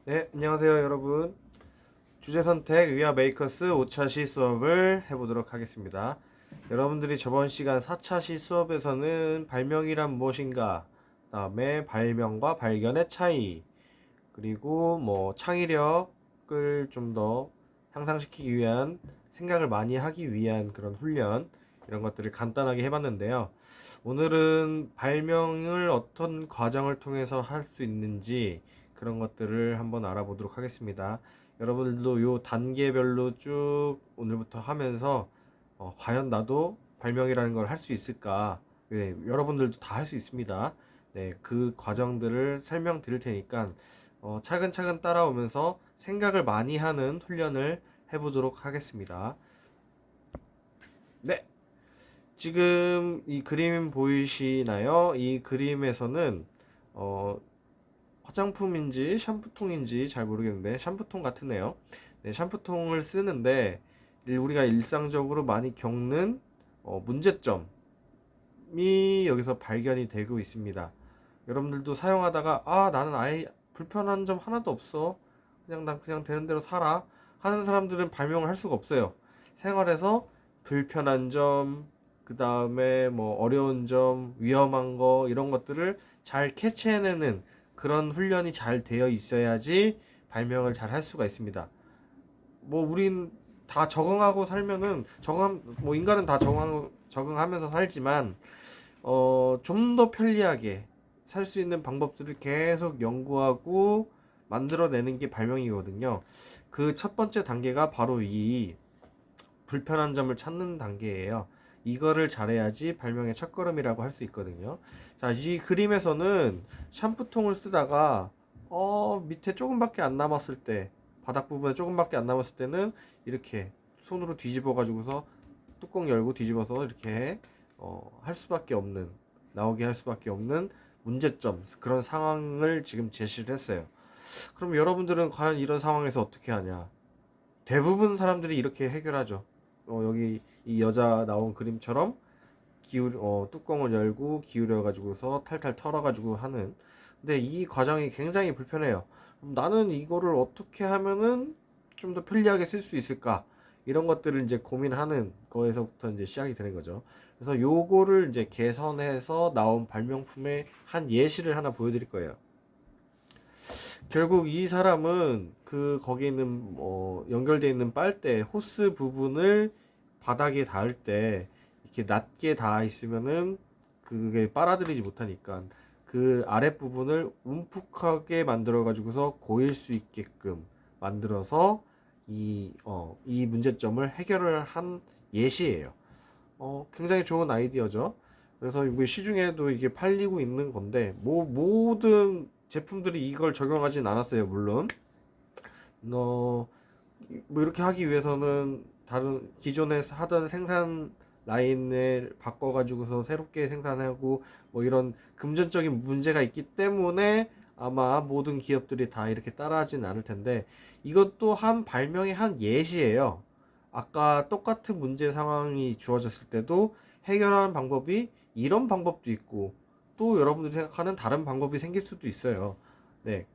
네, 안녕하세요 여러분. 주제 선택 위아 메이커스 5차 시 수업을 해보도록 하겠습니다. 여러분들이 저번 시간 4차 시 수업에서는 발명이란 무엇인가, 그다음에 발명과 발견의 차이, 그리고 뭐 창의력을 좀 더 향상시키기 위한 생각을 많이 하기 위한 그런 훈련, 이런 것들을 간단하게 해봤는데요. 오늘은 발명을 어떤 과정을 통해서 할 수 있는지 그런 것들을 한번 알아보도록 하겠습니다. 여러분들도 요 단계별로 쭉 오늘부터 하면서 과연 나도 발명이라는 걸 할 수 있을까? 네, 여러분들도 다 할 수 있습니다. 네, 그 과정들을 설명드릴 테니까 차근차근 따라오면서 생각을 많이 하는 훈련을 해보도록 하겠습니다. 네, 지금 이 그림 보이시나요? 이 그림에서는 어, 화장품인지 샴푸통인지 잘 모르겠는데 샴푸통 같으네요. 네, 샴푸통을 쓰는데 우리가 일상적으로 많이 겪는 문제점이 여기서 발견이 되고 있습니다. 여러분들도 사용하다가 나는 아예 불편한 점 하나도 없어. 난 그냥 되는 대로 살아. 하는 사람들은 발명을 할 수가 없어요. 생활에서 불편한 점, 그 다음에 뭐 어려운 점, 위험한 거 이런 것들을 잘 캐치해내는 그런 훈련이 잘 되어 있어야지 발명을 잘 할 수가 있습니다. 뭐 우린 다 적응하고 살면은 뭐 인간은 다 적응하면서 살지만 좀 더 편리하게 살 수 있는 방법들을 계속 연구하고 만들어내는 게 발명이거든요. 그 첫 번째 단계가 바로 이 불편한 점을 찾는 단계예요. 이거를 잘해야지 발명의 첫걸음이라고 할 수 있거든요. 자, 이 그림에서는 샴푸통을 쓰다가 밑에 조금밖에 안 남았을 때, 바닥 부분에 조금밖에 안 남았을 때는 이렇게 손으로 뒤집어 가지고서 뚜껑 열고 뒤집어서 이렇게 할 수밖에 없는, 나오게 할 수밖에 없는 문제점, 그런 상황을 지금 제시를 했어요. 그럼 여러분들은 과연 이런 상황에서 어떻게 하냐? 대부분 사람들이 이렇게 해결하죠. 여기 이 여자 나온 그림처럼 뚜껑을 열고 기울여 가지고서 탈탈 털어 가지고 하는. 근데 이 과정이 굉장히 불편해요. 그럼 나는 이거를 어떻게 하면은 좀 더 편리하게 쓸 수 있을까? 이런 것들을 이제 고민하는 거에서부터 이제 시작이 되는 거죠. 그래서 요거를 이제 개선해서 나온 발명품의 한 예시를 하나 보여드릴 거예요. 결국 이 사람은 그 거기 있는 연결되어 있는 빨대 호스 부분을 바닥에 닿을 때 이렇게 낮게 닿아 있으면은 그게 빨아들이지 못하니까 그 아랫부분을 움푹하게 만들어 가지고서 고일 수 있게끔 만들어서 이 문제점을 해결을 한 예시예요. 굉장히 좋은 아이디어죠. 그래서 이게 시중에도 이게 팔리고 있는 건데, 뭐, 모든 제품들이 이걸 적용하진 않았어요, 물론. 뭐 이렇게 하기 위해서는 다른 기존에 하던 생산 라인을 바꿔가지고서 새롭게 생산하고 뭐 이런 금전적인 문제가 있기 때문에 아마 모든 기업들이 다 이렇게 따라하진 않을 텐데 이것도 한 발명의 한 예시예요. 아까 똑같은 문제 상황이 주어졌을 때도 해결하는 방법이 이런 방법도 있고 또 여러분들이 생각하는 다른 방법이 생길 수도 있어요. 네,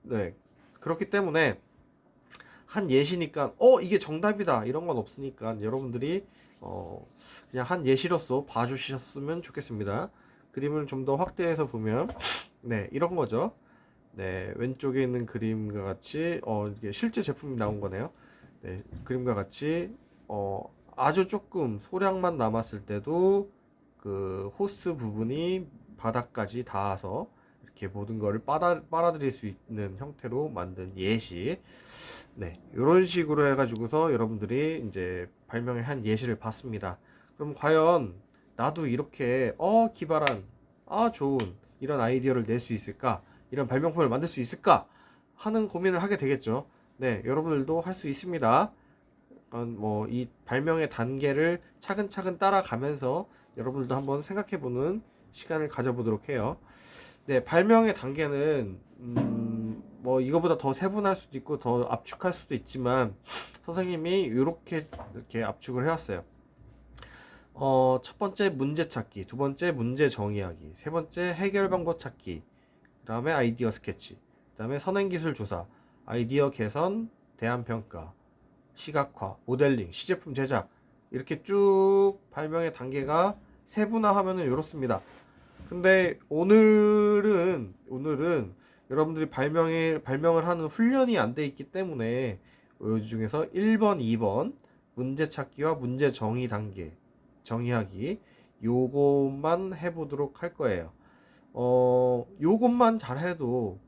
네, 그렇기 때문에 한 예시니까 이게 정답이다 이런 건 없으니까 여러분들이 어 그냥 한 예시로서 봐주셨으면 좋겠습니다. 그림을 좀 더 확대해서 보면 네 이런 거죠. 네 왼쪽에 있는 그림과 같이 이게 실제 제품이 나온 거네요. 네 그림과 같이 아주 조금 소량만 남았을 때도 그 호스 부분이 바닥까지 닿아서 이렇게 모든 거를 빨아들일 수 있는 형태로 만든 예시. 네, 이런 식으로 해가지고서 여러분들이 이제 발명의 한 예시를 봤습니다. 그럼 과연 나도 이렇게 기발한 좋은 이런 아이디어를 낼 수 있을까? 이런 발명품을 만들 수 있을까? 하는 고민을 하게 되겠죠. 네, 여러분들도 할 수 있습니다. 뭐이 발명의 단계를 차근차근 따라가면서 여러분들도 한번 생각해보는 시간을 가져보도록 해요. 네, 발명의 단계는 뭐 이거보다 더 세분할 수도 있고 더 압축할 수도 있지만 선생님이 이렇게 압축을 해왔어요. 첫 번째 문제 찾기, 두 번째 문제 정의하기, 세 번째 해결 방법 찾기, 그 다음에 아이디어 스케치, 그 그다음에 선행기술 조사, 아이디어 개선, 대안평가, 시각화, 모델링, 시제품 제작 이렇게 쭉 발명의 단계가 세분화하면은 이렇습니다. 근데 오늘은 여러분들이 발명을 하는 훈련이 안 돼 있기 때문에 이 중에서 1번, 2번 문제 찾기와 문제 정의 단계, 정의하기 요것만 해보도록 할 거예요. 요것만 잘해도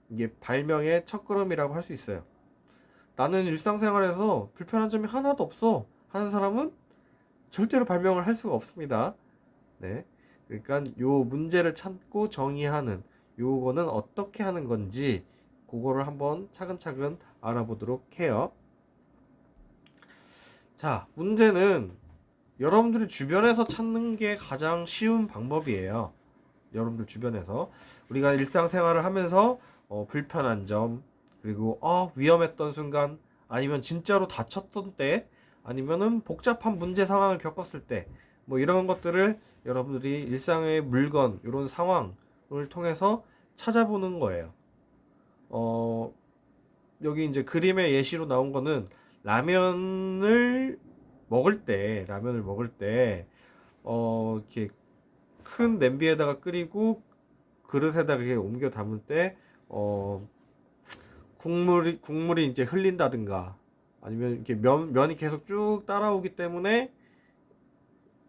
이게 발명의 첫걸음이라고 할 수 있어요. 나는 일상생활에서 불편한 점이 하나도 없어 하는 사람은 절대로 발명을 할 수가 없습니다. 네. 그러니까 요 문제를 찾고 정의하는 요거는 어떻게 하는 건지 그거를 한번 차근차근 알아보도록 해요. 자, 문제는 여러분들이 주변에서 찾는 게 가장 쉬운 방법이에요. 여러분들 주변에서 우리가 일상생활을 하면서 불편한 점, 그리고 위험했던 순간, 아니면 진짜로 다쳤던 때, 아니면은 복잡한 문제 상황을 겪었을 때, 뭐 이런 것들을 여러분들이 일상의 물건, 이런 상황을 통해서 찾아보는 거예요. 여기 이제 그림의 예시로 나온 거는 라면을 먹을 때, 이렇게 큰 냄비에다가 끓이고 그릇에다가 이렇게 옮겨 담을 때, 국물이 이제 흘린다든가, 아니면 이렇게 면이 계속 쭉 따라오기 때문에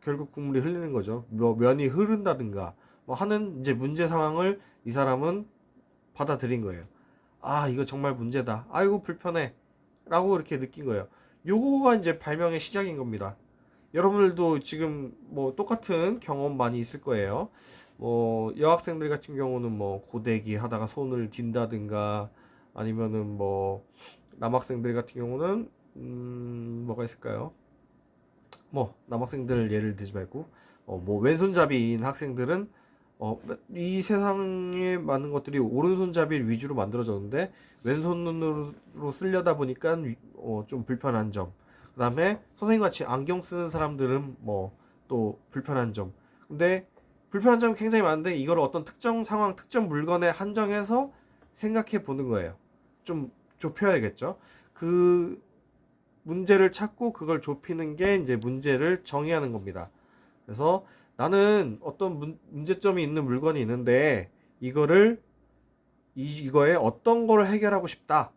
결국 국물이 흘리는 거죠. 면이 흐른다든가, 뭐 하는 이제 문제 상황을 이 사람은 받아들인 거예요. 아, 이거 정말 문제다. 아이고, 불편해. 라고 이렇게 느낀 거예요. 요거가 이제 발명의 시작인 겁니다. 여러분들도 지금 뭐 똑같은 경험 많이 있을 거예요. 뭐 여학생들 같은 경우는 뭐 고데기 하다가 손을 딘다든가, 아니면은 뭐 남학생들 같은 경우는 뭐가 있을까요? 뭐 남학생들 예를 들지 말고 뭐 왼손잡이인 학생들은 이 세상에 많은 것들이 오른손잡이 위주로 만들어졌는데 왼손으로 쓰려다 보니까 좀 불편한 점. 그다음에 선생님같이 안경 쓰는 사람들은 뭐 또 불편한 점. 근데 불편한 점이 굉장히 많은데 이걸 어떤 특정 상황, 특정 물건에 한정해서 생각해 보는 거예요. 좀 좁혀야겠죠. 그 문제를 찾고 그걸 좁히는 게 이제 문제를 정의하는 겁니다. 그래서 나는 어떤 문제점이 있는 물건이 있는데 이거를 이거에 어떤 걸 해결하고 싶다.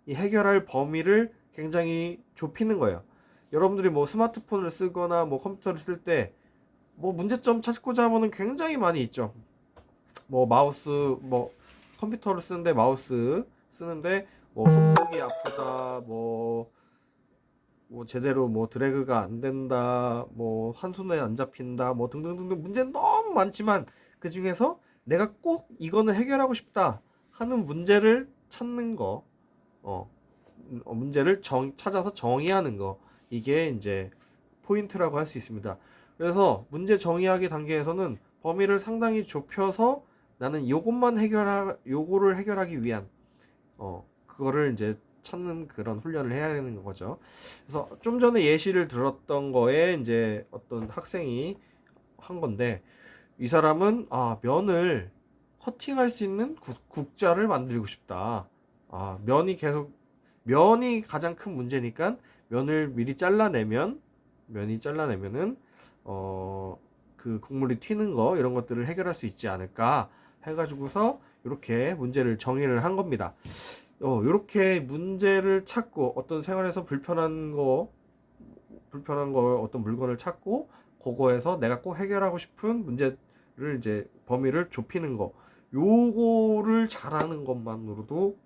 이 해결할 범위를 굉장히 좁히는 거예요. 여러분들이 뭐 스마트폰을 쓰거나 뭐 컴퓨터를 쓸 때 뭐 문제점 찾고자 하면은 굉장히 많이 있죠. 뭐 마우스, 뭐 컴퓨터를 쓰는데 마우스 쓰는데 뭐 손목이 아프다, 뭐 제대로 뭐 드래그가 안 된다, 뭐 한 손에 안 잡힌다, 뭐 등등등등 문제는 너무 많지만 그 중에서 내가 꼭 이거는 해결하고 싶다 하는 문제를 찾는 거, 문제를 찾아서 정의하는 거, 이게 이제 포인트라고 할 수 있습니다. 그래서 문제 정의하기 단계에서는 범위를 상당히 좁혀서 나는 요거를 해결하기 위한 그거를 이제 찾는 그런 훈련을 해야 되는 거죠. 그래서 좀 전에 예시를 들었던 거에 이제 어떤 학생이 한 건데, 이 사람은 면을 커팅할 수 있는 국자를 만들고 싶다. 면이 가장 큰 문제니까 면이 잘라내면은 그 국물이 튀는 거 이런 것들을 해결할 수 있지 않을까 해가지고서 이렇게 문제를 정의를 한 겁니다. 이렇게 문제를 찾고 어떤 생활에서 불편한 걸 어떤 물건을 찾고 그거에서 내가 꼭 해결하고 싶은 문제를 이제 범위를 좁히는 거, 요거를 잘하는 것만으로도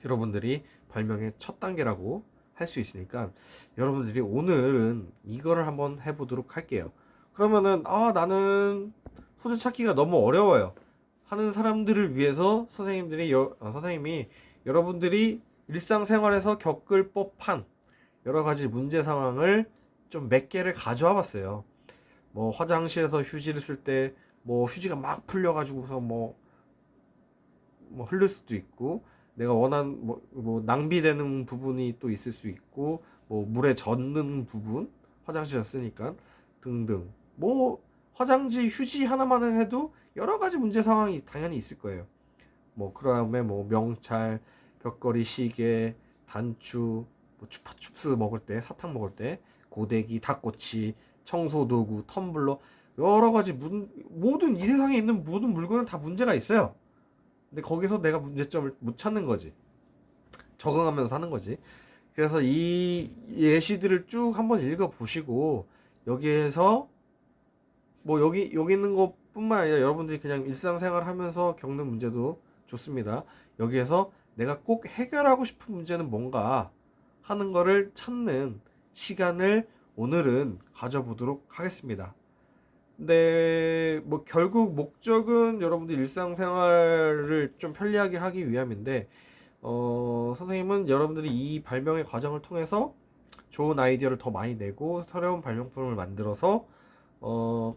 여러분들이 발명의 첫 단계라고 할 수 있으니까 여러분들이 오늘은 이거를 한번 해보도록 할게요. 그러면은 나는 소재 찾기가 너무 어려워요 하는 사람들을 위해서 선생님이 여러분들이 일상생활에서 겪을 법한 여러 가지 문제 상황을 좀 몇 개를 가져와 봤어요. 뭐 화장실에서 휴지를 쓸 때 뭐 휴지가 막 풀려가지고서 뭐 흐를 수도 있고, 내가 원하는 뭐 낭비되는 부분이 또 있을 수 있고, 뭐 물에 젖는 부분 화장실에 쓰니까 등등, 뭐 화장지 휴지 하나만 해도 여러 가지 문제 상황이 당연히 있을 거예요. 뭐 그다음에 뭐 명찰, 벽걸이 시계, 단추, 뭐 추파춥스 먹을 때, 사탕 먹을 때, 고데기, 닭꼬치, 청소 도구, 텀블러 여러 가지 모든 이 세상에 있는 모든 물건은 다 문제가 있어요. 근데 거기서 내가 문제점을 못 찾는 거지. 적응하면서 사는 거지. 그래서 이 예시들을 쭉 한번 읽어 보시고 여기에서 뭐 여기 있는 것뿐만 아니라 여러분들이 그냥 일상생활 하면서 겪는 문제도 좋습니다. 여기에서 내가 꼭 해결하고 싶은 문제는 뭔가 하는 거를 찾는 시간을 오늘은 가져보도록 하겠습니다. 근데 뭐 결국 목적은 여러분들 일상생활을 좀 편리하게 하기 위함인데 선생님은 여러분들이 이 발명의 과정을 통해서 좋은 아이디어를 더 많이 내고 새로운 발명품을 만들어서 어,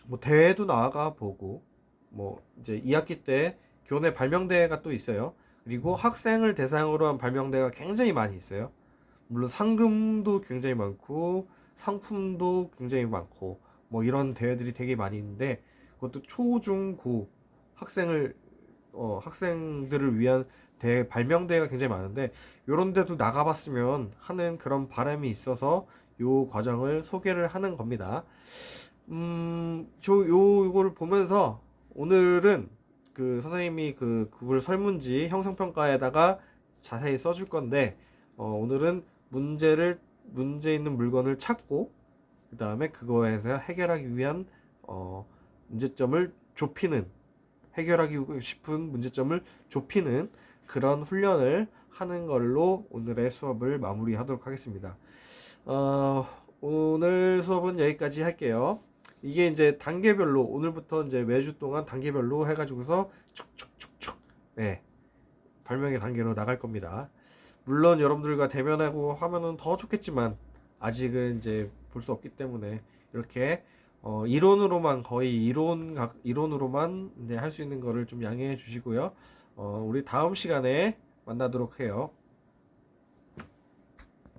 뭐 대회도 나아가 보고 뭐 이제 2학기 때 교내 발명대회가 또 있어요. 그리고 학생을 대상으로 한 발명대회가 굉장히 많이 있어요. 물론 상금도 굉장히 많고 상품도 굉장히 많고 뭐 이런 대회들이 되게 많이 있는데 그것도 초, 중, 고 학생들을 위한 발명대회가 굉장히 많은데 요런 데도 나가봤으면 하는 그런 바람이 있어서 요 과정을 소개를 하는 겁니다. 요거를 보면서 오늘은 그 선생님이 그 구글 설문지 형성평가에다가 자세히 써줄 건데 오늘은 문제 있는 물건을 찾고 그 다음에 그거에서 해결하기 위한 문제점을 좁히는 해결하기 싶은 문제점을 좁히는 그런 훈련을 하는 걸로 오늘의 수업을 마무리하도록 하겠습니다. 오늘 수업은 여기까지 할게요. 이게 이제 단계별로 오늘부터 이제 매주 동안 단계별로 해가지고서 축축축축 네, 발명의 단계로 나갈 겁니다. 물론 여러분들과 대면하고 하면은 더 좋겠지만 아직은 이제 볼 수 없기 때문에 이렇게 이론으로만 거의 이론으로만 할 수 있는 거를 좀 양해해 주시고요. 우리 다음 시간에 만나도록 해요.